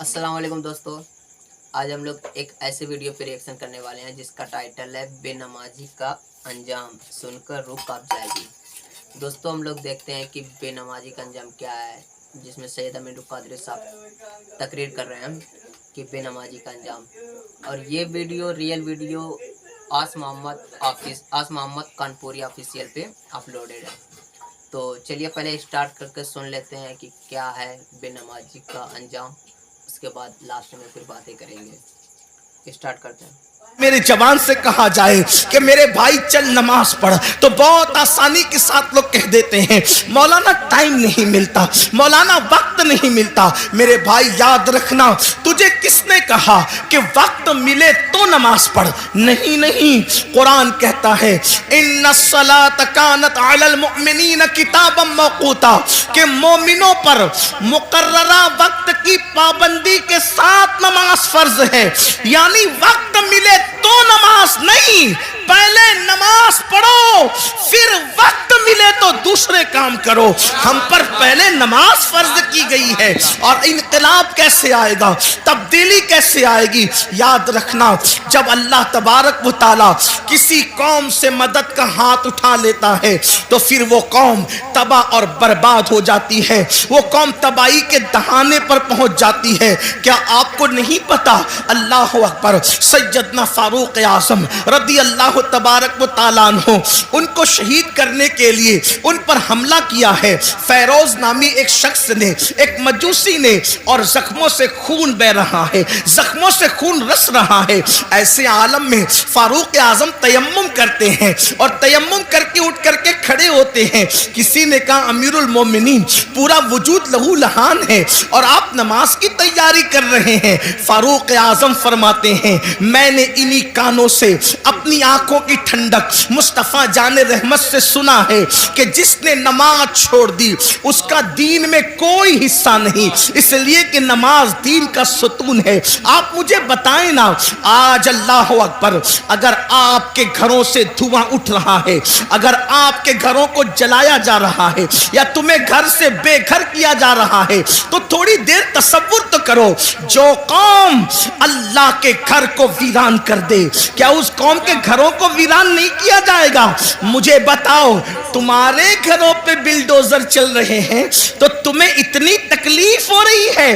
अस्सलाम वालेकुम दोस्तों, आज हम लोग एक ऐसे वीडियो पे रिएक्शन करने वाले हैं जिसका टाइटल है बेनमाजी का अंजाम सुनकर रूह कांप जाएगी। दोस्तों हम लोग देखते हैं कि बेनमाजी का अंजाम क्या है, जिसमें सैयद अमीरुल कादरी साहब तकरीर कर रहे हैं कि बेनमाजी का अंजाम। और ये वीडियो रियल वीडियो आस मोहम्मद कानपुरी ऑफिशियल पे अपलोडेड है। तो चलिए पहले स्टार्ट करके सुन लेते हैं कि क्या है बेनमाजी का अंजाम, उसके बाद लास्ट में फिर बातें करेंगे। स्टार्ट करते हैं। मेरे जवान से कहा जाए कि मेरे भाई चल नमाज पढ़ तो बहुत आसानी के साथ लोग कह देते हैं मौलाना टाइम नहीं मिलता, मौलाना वक्त नहीं मिलता। मेरे भाई याद रखना, तुझे किसने कहा कि वक्त मिले तो नमाज पढ़? नहीं नहीं, कुरान कहता है इन्नस्सलात कानत अलल मुमिनीन किताबम मौकूता, कि मोमिनों पर मुकर्ररा वक्त की पाबंदी के साथ नमाज फर्ज है। यानी वक्त मिले तो नमाज नहीं, पहले नमाज पढ़ो फिर वक्त मिले तो दूसरे काम करो। हम पर पहले नमाज फर्ज की गई है। और इनकलाब कैसे आएगा, तब्दीली कैसे आएगी? याद रखना, जब अल्लाह तबारक व तआला किसी कौम से मदद का हाथ उठा लेता है तो फिर वो कौम तबाह और बर्बाद हो जाती है, वो कौम तबाही के दहाने पर पहुंच जाती है। क्या आपको नहीं पता? अल्लाह अकबर, सैयदना फारूक आज़म रदी अल्लाह तबारक व तआला अन्हु, उनको शहीद करने के लिए उन पर हमला किया है फैरोज नामी एक शख्स ने, एक मजूसी ने, और जख्मों से खून बह रहा है, जख्मों से खून रस रहा है। ऐसे आलम में फारूक आज़म तयम्मुम करते हैं और तयम्मुम करके उठ करके खड़े होते हैं। किसी ने कहा अमीरुल मोमिनीन, पूरा वजूद लहू लहान है और आप नमाज की तैयारी कर रहे हैं। फारूक आज़म फरमाते हैं मैंने इन्हीं कानों से अपनी आंखों की ठंडक मुस्तफा जाने रहमत से सुना है कि जिसने नमाज छोड़ दी उसका दीन में कोई हिस्सा नहीं, इसलिए कि नमाज दीन का सुतून है। आप मुझे बताएं ना, आज अल्लाह अकबर, अगर आपके घरों से धुआं उठ रहा है, अगर आपके घरों को जलाया जा रहा है या तुम्हें घर से बेघर किया जा रहा है, तो थोड़ी देर तसव्वुर तो करो, जो कौम अल्लाह के घर को वीरान कर दे, क्या उस कौम के घरों को वीरान नहीं किया जाएगा? मुझे बताओ, तुम्हारे घरों पे बिल्डोजर चल रहे हैं तो तुम्हें इतनी तकलीफ हो रही है,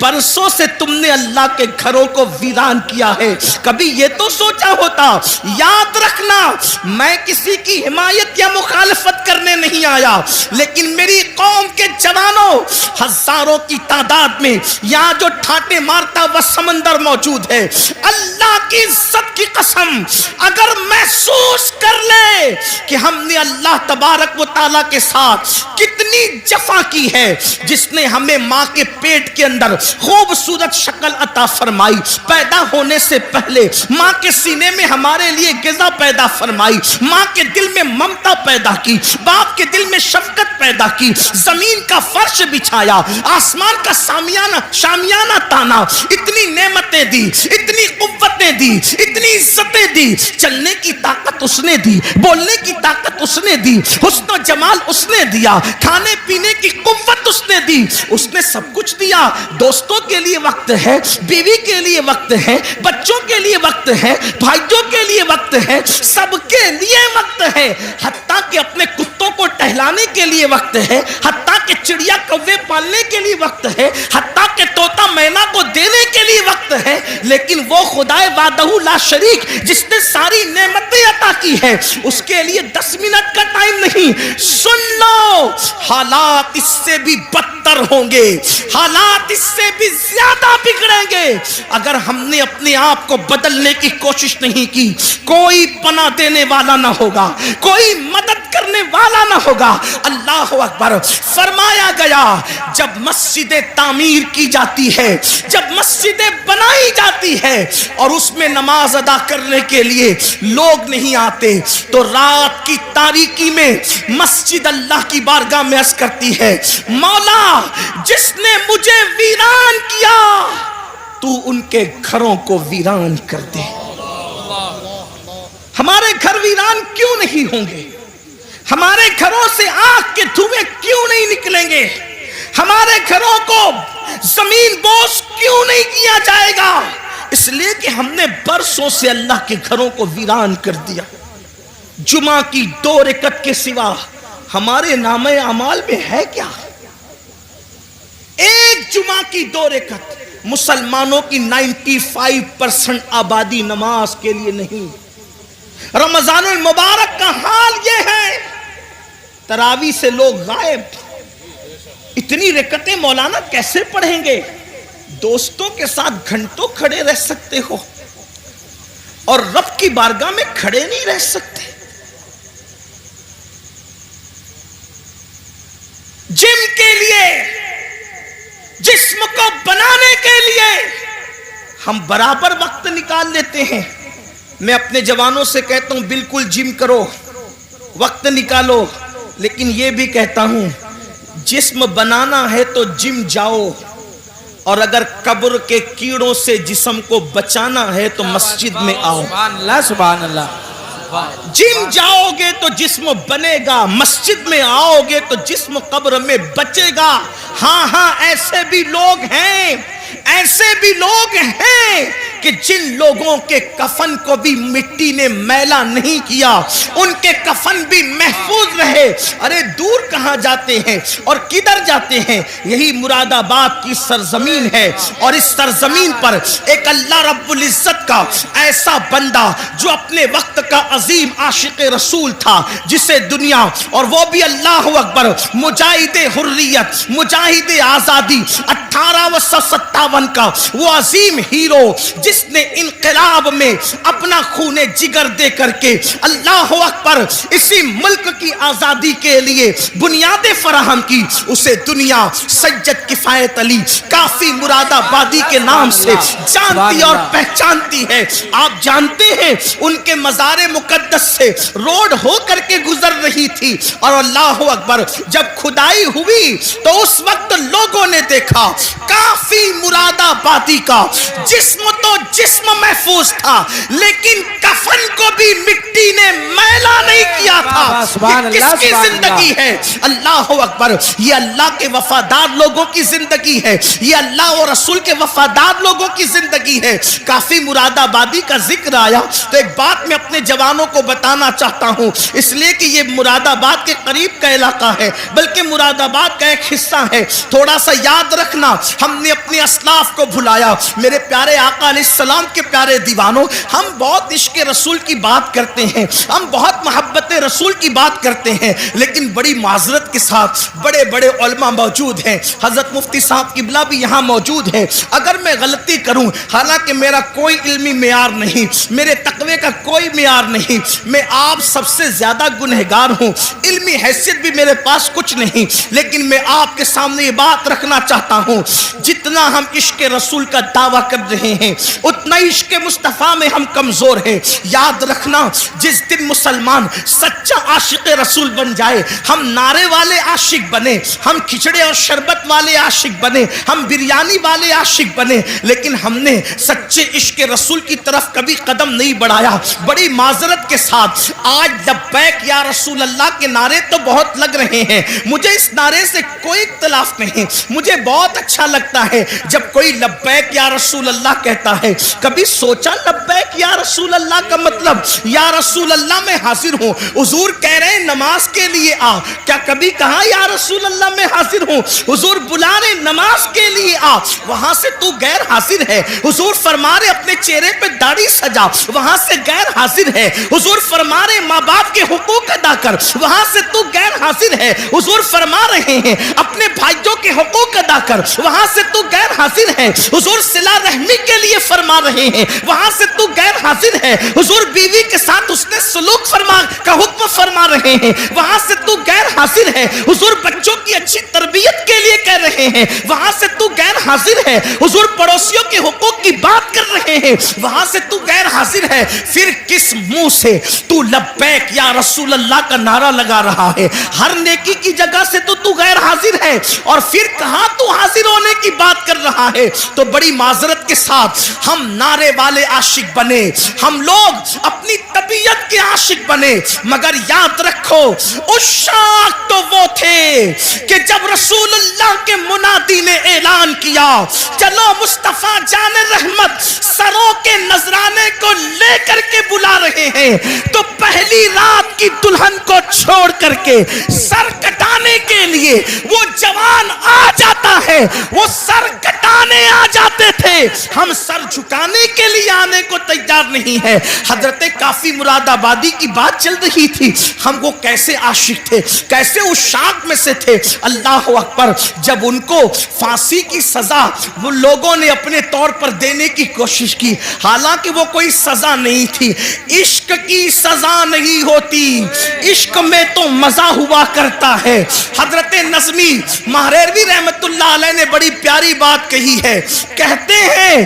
बरसों से तुमने अल्लाह के घरों को वीरान किया है, कभी ये तो सोचा होता? याद रखना, मैं किसी की हिमायत या मुखालफत करने नहीं आया, लेकिन मेरी कौम के जवानों, हजारों की तादाद में यहाँ जो ठाटे मारता वह समंदर मौजूद है, अल्लाह की इज्जत की कसम, अगर महसूस कर ले कि हमने अल्लाह तबारक व तआला के साथ कितनी जफा की है, जिसने हमें माँ के पेट के अंदर खूबसूरत शक्ल अता फरमाई, पैदा होने से पहले माँ के सीने में हमारे लिए गिज़ा पैदा फरमाई, माँ के दिल में ममता पैदा की, बाप के दिल में शफकत पैदा की, जमीन का फर्श बिछाया, आसमान का शामियाना ताना, इतनी नेमतें दी, इतनी कुव्वतें दी, इतनी इज्जतें दी, चलने की ताकत उसने दी, बोलने की ताकत उसने दी, हुस्न जमाल उसने दिया, खाने पीने की कुव्वत उसने दी, उसने सब कुछ दिया। दोस्तों के लिए वक्त है, बीवी के लिए वक्त है, बच्चों के लिए वक्त है, भाइयों के लिए वक्त है, सबके लिए वक्त है, हत्ता कि अपने कुत्तों को टहलाने के लिए वक्त है, हत्ता कि चिड़िया कौवे पालने के लिए वक्त है, हत्ता कि तोता मैना को देने के लिए वक्त है। लेकिन वो खुदाए वादहू ला शरीक जिसने सारी नेमतें अता की है, उसके लिए 10 मिनट का टाइम नहीं। सुन लो, हालात इससे भी बदतर होंगे, हालात इससे भी ज्यादा बिगड़ेंगे अगर हमने अपने आप को बदलने की कोशिश नहीं की। कोई पनाह देने वाला ना होगा, कोई मदद करने वाला ना होगा। अल्लाह अकबर। फरमाया गया जब मस्जिदें तामीर की जाती है, जब मस्जिदें बनाई जाती है और उसमें नमाज अदा करने के लिए लोग नहीं आते, तो रात की तारीकी में मस्जिद अल्लाह की बारगाह में अर्ज करती है मौला जिसने मुझे वीरान किया तू उनके घरों को वीरान कर दे। हमारे घर वीरान क्यों नहीं होंगे? हमारे घरों से आग के धुएं क्यों नहीं निकलेंगे? हमारे घरों को जमीन बोझ کیوں نہیں کیا جائے گا؟ اس لیے کہ ہم نے برسوں سے اللہ کے گھروں کو ویران کر دیا. جمعہ کی 2 رکعت کے سوا ہمارے نامہ اعمال میں ہے کیا؟ ایک جمعہ کی 2 رکعت. مسلمانوں کی 95% آبادی نماز کے لیے نہیں. رمضان المبارک کا حال یہ ہے، تراویح سے لوگ غائب. اتنی رکعتیں مولانا کیسے پڑھیں گے؟ دوستوں کے ساتھ گھنٹوں کھڑے رہ سکتے ہو اور رب کی بارگاہ میں کھڑے نہیں رہ سکتے. جم کے لیے، جسم کو بنانے کے لیے ہم برابر وقت نکال لیتے ہیں. میں اپنے جوانوں سے کہتا ہوں بالکل جم کرو، وقت نکالو، لیکن یہ بھی کہتا ہوں جسم بنانا ہے تو جم جاؤ، اور اگر قبر کے کیڑوں سے جسم کو بچانا ہے تو مسجد میں آؤ. سبحان اللہ سبحان اللہ. جم جاؤ گے تو جسم بنے گا، مسجد میں آؤ گے تو جسم قبر میں بچے گا. ہاں ایسے بھی لوگ ہیں، ایسے بھی لوگ ہیں کہ جن لوگوں کے کفن کو بھی مٹی نے میلا نہیں کیا، ان کے کفن بھی محفوظ رہے. ارے دور کہاں جاتے ہیں اور کدھر جاتے ہیں؟ یہی مراد آباد کی سرزمین ہے، اور اس سرزمین پر ایک اللہ رب العزت کا ایسا بندہ جو اپنے وقت کا عظیم عاشق رسول تھا، جسے دنیا، اور وہ بھی اللہ اکبر، مجاہد حریت، مجاہد آزادی، 1857 کا وہ عظیم ہیرو جس نے انقلاب میں اپنا خون جگر دے کر کے اللہ اکبر اسی ملک کی آزادی کے لیے بنیادیں فراہم کی، اسے دنیا سید کفایت علی کافی مراد آبادی کے نام سے جانتی اور پہچانتی ہے. آپ جانتے ہیں ان کے مزار مقدس سے روڈ ہو کر کے گزر رہی تھی، اور اللہ اکبر جب کھدائی ہوئی تو اس وقت لوگوں نے دیکھا کافی مراد آبادی کا جسم تو جسم محفوظ تھا، لیکن کفن کو بھی مٹی نے میلا نہیں کیا تھا. یہ کس کی زندگی ہے؟ اللہ اکبر، یہ اللہ کے وفادار لوگوں کی زندگی ہے، یہ اللہ اور رسول کے وفادار لوگوں کی زندگی ہے. کافی مراد آبادی کا ذکر آیا تو ایک بات میں اپنے جوانوں کو بتانا چاہتا ہوں، اس لیے کہ یہ مراد آباد کے قریب کا علاقہ ہے، بلکہ مراد آباد کا ایک حصہ ہے. تھوڑا سا یاد رکھنا، ہم نے اپنے اسلاف کو بھلایا. میرے پیارے آقا علیہ السلام کے پیارے دیوانوں، ہم بہت عشق رسول کی بات کرتے ہیں، ہم بہت محبت رسول کی بات کرتے ہیں، لیکن بڑی معذرت کے ساتھ بڑے بڑے علماء موجود ہیں. حضرت مفتی صاحب قبلہ بھی یہاں موجود ہے. اگر میں غلطی کروں، حالانکہ میرا کوئی علمی معیار نہیں، میرے تقوی کا کوئی معیار نہیں، میں آپ سب سے زیادہ گنہگار ہوں، علمی حیثیت بھی میرے پاس کچھ نہیں، لیکن میں آپ کے سامنے یہ بات رکھنا چاہتا ہوں، جتنا ہم عشق رسول کا دعویٰ کر رہے ہیں اتنا عشق مصطفیٰ میں ہم کمزور ہیں. یاد رکھنا، جس دن مسلمان سچا عاشق رسول بن جائے، ہم نعرے والے عاشق بنے، ہم کھچڑے اور شربت والے عاشق بنے، ہم بریانی والے عاشق بنے، لیکن ہم نے سچے عشق رسول کی طرف کبھی قدم نہیں بڑھایا. بڑی معذرت کے ساتھ آج لبیک یا رسول اللہ کے نعرے تو بہت لگ رہے ہیں، مجھے اس نعرے سے کوئی اختلاف نہیں، مجھے بہت اچھا لگتا ہے جب کوئی لبیک یا رسول اللہ کہتا ہے. کبھی سوچا لبیک یا رسول اللہ کا مطلب یا رسول اللہ میں حاضر ہوں؟ حضور کہہ رہے ہیں نماز کے لیے آ، کیا کبھی کہا یا رسول اللہ میں حاضر ہوں؟ حضور بلا رہے نماز کے لیے آ، وہاں سے تو غیر حاضر ہے. حضور فرما رہے اپنے چہرے پہ داڑھی سجا، وہاں سے غیر حاضر ہے. حضور فرما رہے ماں باپ کے حقوق ادا کر، وہاں سے تو غیر حاضر ہے. حضور فرما رہے ہیں اپنے بھائیوں کے حقوق ادا کر، وہاں سے تو غیر حاضر ہے. حضور صلہ رحمی کے لیے فرما رہے ہیں، وہاں سے تو غیر حاضر ہے. حضور بیوی کے ساتھ اس نے سلوک فرما کا حکم فرما رہے ہیں، وہاں سے تو غیر حاضر ہے. حضور بچوں کی اچھی تربیت کے لیے کہہ رہے ہیں، وہاں سے تو غیر حاضر ہے. حضور پڑوسیوں کے حقوق کی بات کر رہے ہیں، وہاں سے تو غیر حاضر ہے. پھر کس منہ سے تو لبیک یا رسول اللہ کا نعرہ لگا رہا ہے؟ ہر نیکی کی جگہ سے تو غیر حاضر ہے، اور پھر کہاں تو حاضر ہونے کی بات کر رہا ہے؟ تو بڑی معذرت کے ساتھ ہم نعرے والے عاشق بنے، ہم لوگ اپنی طبیعت کے عاشق بنے، مگر یاد رکھو عشاق تو وہ تھے کہ جب رسول اللہ کے मुनादी ने ऐलान किया, चलो मुस्तफा जान रहमत सरों के नजराने को लेकर के बुला रहे हैं, तो पहली रात की दुल्हन को छोड़ करके सर कटाने के लिए वो जवान आ जाता है, वो सर कटाने आ जाते थे, हम सर झुकाने के लिए आने को तैयार नहीं है। हजरत काफी मुरादाबादी की बात चल रही थी, हम वो कैसे आशिक थे, कैसे उस शाख में से थे। अल्लाह अकबर, जब उनको फांसी की सजा वो लोगों ने अपने तौर पर देने की कोशिश की, हालांकि वो कोई सजा नहीं थी, इश्क की सजा नहीं होती, इश्क में तो मजा हुआ करता है। हजरत नज़मी महरेरवी रहमतुल्लाह अलैह ने बड़ी प्यारी बात कही है, कहते हैं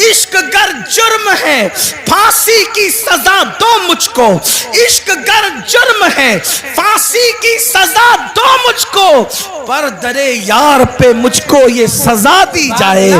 इश्क गर जुर्म है फांसी की सजा दो मुझको, इश्क गर जुर्म है फांसी की सजा दो मुझको, पर दरे यार पे मुझको ये सजा दी जाए,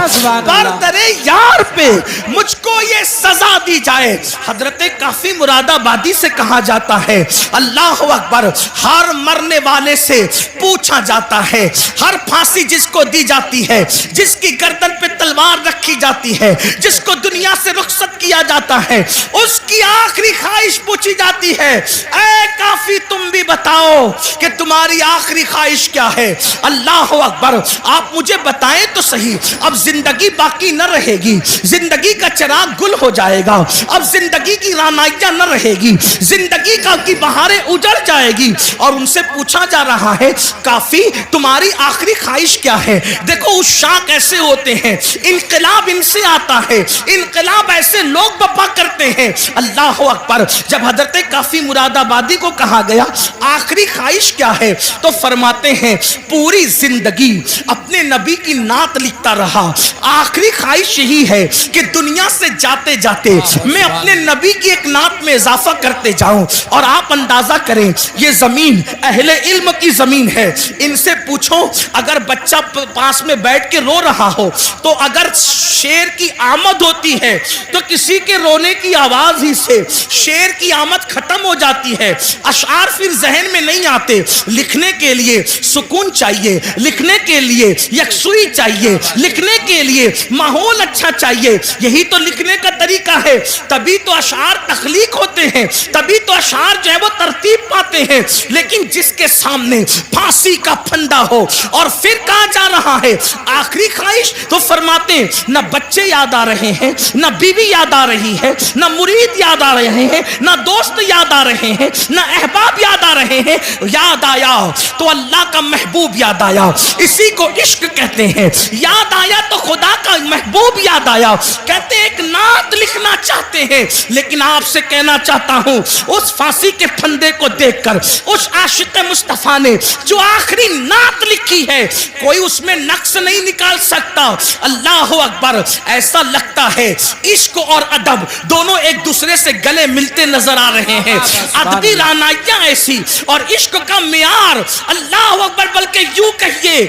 पर दरे यार पे मुझको ये सजा दी जाए। हजरत काफी मुरादाबादी से कहा जाता है, अल्लाह अकबर, हर मरने वाले से पूछा जाता है, हर फांसी जिसको दी जाती है, जिसकी गर्दन पे तलवार रखी जाती है, जिसको दुनिया से रुखसत किया जाता है, उसकी आखिरी ख्वाहिश पूछी जाती है, ऐ काफी तुम भी बताओ कि तुम्हारी आखिरी ख्वाहिश क्या है। अल्लाह अकबर, आप मुझे बताएं तो सही, अब जिंदगी बाकी न रहेगी, जिंदगी का चिराग गुल हो जाएगा, अब जिंदगी की रानाइयां न रहेगी, जिंदगी का की बहारें उजड़ जाएगी। और उनसे पूछा जा रहा है, काफी तुम्हारी आखिरी ख्वाहिश क्या है। देखो उस शाख ऐसे होते हैं, इनकलाब इनसे आता है, इनकलाब ऐसे लोग बपा करते हैं। अल्लाह अकबर, जब हजरत काफी मुरादाबादी को कहा गया आखिरी ख्वाहिश क्या है, तो फरमाते हैं पूरी जिंदगी अपने नबी की नात लिखता रहा, आखिरी ख्वाहिश यही है कि दुनिया से जाते जाते मैं अपने नबी की एक नात में इजाफा करते जाऊं। और आप अंदाजा करें, ये जमीन अहले इल्म की जमीन है, इनसे पूछो अगर बच्चा पास में बैठ के रो रहा हो, तो अगर शेर की आमद होती है तो किसी के रोने की आवाज ही से शेर की आमद खत्म हो जाती है, अशआर फिर जहन में नहीं आते। लिखने के लिए सुकून चाहिए, लिखने के लिए यकसुई चाहिए, लिखने के लिए माहौल अच्छा चाहिए, यही तो लिखने का तरीका है, तभी तो अशआर तख्लीक होते हैं, तभी तो अशआर जो है वो तरतीब पाते हैं। लेकिन जिसके सामने फांसी का फंदा हो और फिर कहा जा रहा है आखिरी ख्वाहिश, तो फरमाते न बच्चे याद आ रहे हैं, न बीवी याद आ रही है, न मुरीद याद आ रहे हैं, न दोस्त याद आ रहे हैं, न अहबाब याद आ रहे हैं, याद आया तो अल्लाह का महबूब याद आया, इसी को इश्क कहते हैं। याद आया तो खुदा का महबूब याद आया। कहते एक नात लिखना चाहते हैं, लेकिन आपसे कहना चाहता हूं उस फांसी के फंदे को देखकर उस आशिक मुस्तफा ने जो आखिरी नात लिखी है, कोई उसमें नक्स नहीं निकाल सकता। अल्लाह अकबर, ऐसा लगता है इश्क और अदब दोनों एक दूसरे से गले मिलते नजर आ रहे हैं। अदबी रानाइयां ऐसी और इश्क का मियार, अल्लाह अकबर, बल्कि यूं कहिए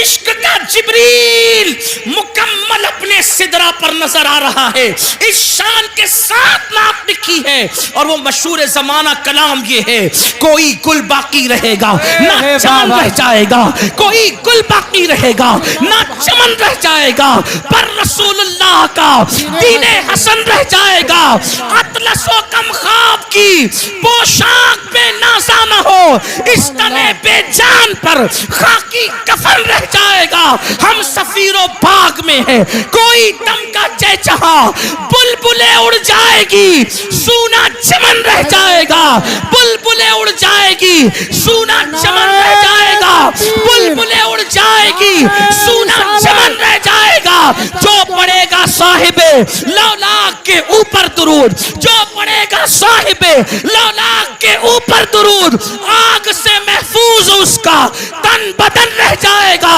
इश्क का जिब्रील मुकम्मल अपने सिदरा पर नजर आ रहा है। इस शान के साथ नात लिखी है और वो मशहूर जमाना कलाम ये है, कोई गुल बाकी रहेगा ना चमन रह जाएगा, कोई गुल बाकी रहेगा ना चमन रह जाएगा, पर रसूलुल्लाह का दीने हसन रह जाएगा। अतलसो कम ख्वाब की पोशाक पे नाज़ा न हो, इस तने बेजान पर खाकी कफन रह जाएगा। हम सफीरो बाग में हैं, कोई दम का चहचहा, बुलबुलें उड़ जाएगी, सूना चमन रह जाएगा, बुलबुलें उड़ जाएगी, सूना चमन रह जाएगा, बुलबुलें उड़ जाएगी, सूना चमन रह जाएगा। जो पड़ेगा साहिबे लौलाक के ऊपर दुरूद, जो पड़ेगा साहिबे लौलाक के ऊपर दुरूद, आग से महफूज उसका तन बदन रह जाएगा,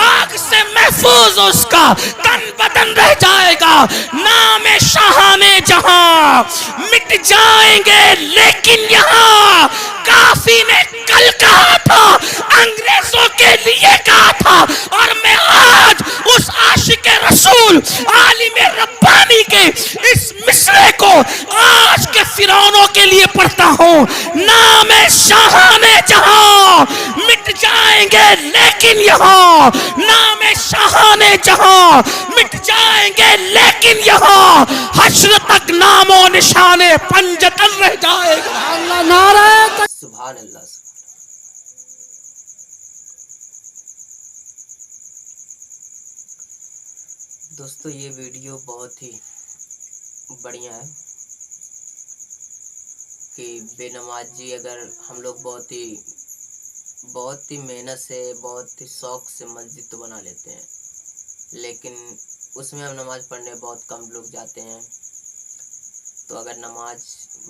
आग से महफूज उसका तन बदन रह जाएगा। नाम शाहाने जहां मिट जाएंगे, लेकिन यहाँ काफी ने कल कहा था, अंग्रेजों के लिए कहा था, और मैं आज उस आशिक रसूल आलिम रब्बानी के इस मिसरे को आज के फिरौनों के लिए पढ़ता हूँ। नाम शाहाने जहां मिट जाएंगे, लेकिन यहाँ नाम जाने जहां, मिट जाएंगे लेकिन यहाँ हश्र तक नामो निशाने पंजतन रह जाएगा। अल्लाह नारे सुभान अल्लाह। दोस्तों ये वीडियो बहुत ही बढ़िया है कि बेनमाजी, अगर हम लोग बहुत ही मेहनत से, बहुत ही शौक से मस्जिद तो बना लेते हैं, लेकिन उसमें हम नमाज़ पढ़ने बहुत कम लोग जाते हैं। तो अगर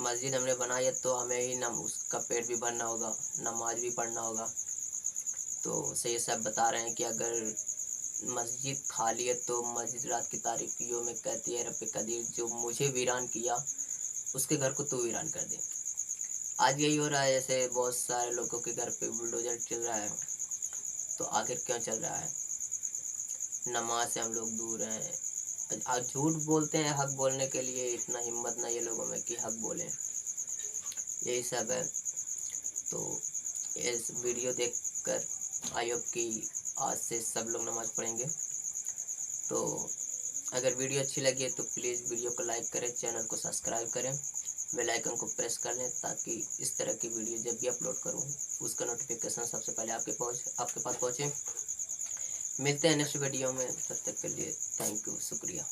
मस्जिद हमने बनाई है तो हमें ही उसका पेट भी भरना होगा, नमाज भी पढ़ना होगा। तो सही साहब बता रहे हैं कि अगर मस्जिद खाली है तो मस्जिद रात की तारीकियों में कहती है, रब कदीर जो मुझे वीरान किया उसके घर को तू वीरान कर दे। आज यही हो रहा है, जैसे बहुत सारे लोगों के घर पे बुलडोजर चल रहा है, तो आखिर क्यों चल रहा है? नमाज से हम लोग दूर हैं। आज झूठ बोलते हैं हक बोलने के लिए, इतना हिम्मत नहीं है लोगों में कि हक बोलें, यही सब है। तो इस वीडियो देखकर आई होप कि आज से सब लोग नमाज़ पढ़ेंगे। तो अगर वीडियो अच्छी लगी है तो प्लीज़ वीडियो को लाइक करें, चैनल को सब्सक्राइब करें, बेल आइकन को प्रेस कर लें, ताकि इस तरह की वीडियो जब भी अपलोड करूं उसका नोटिफिकेशन सबसे पहले आपके पास पहुंचे। मिलते हैं नेक्स्ट वीडियो में, तब तक के लिए थैंक यू, शुक्रिया।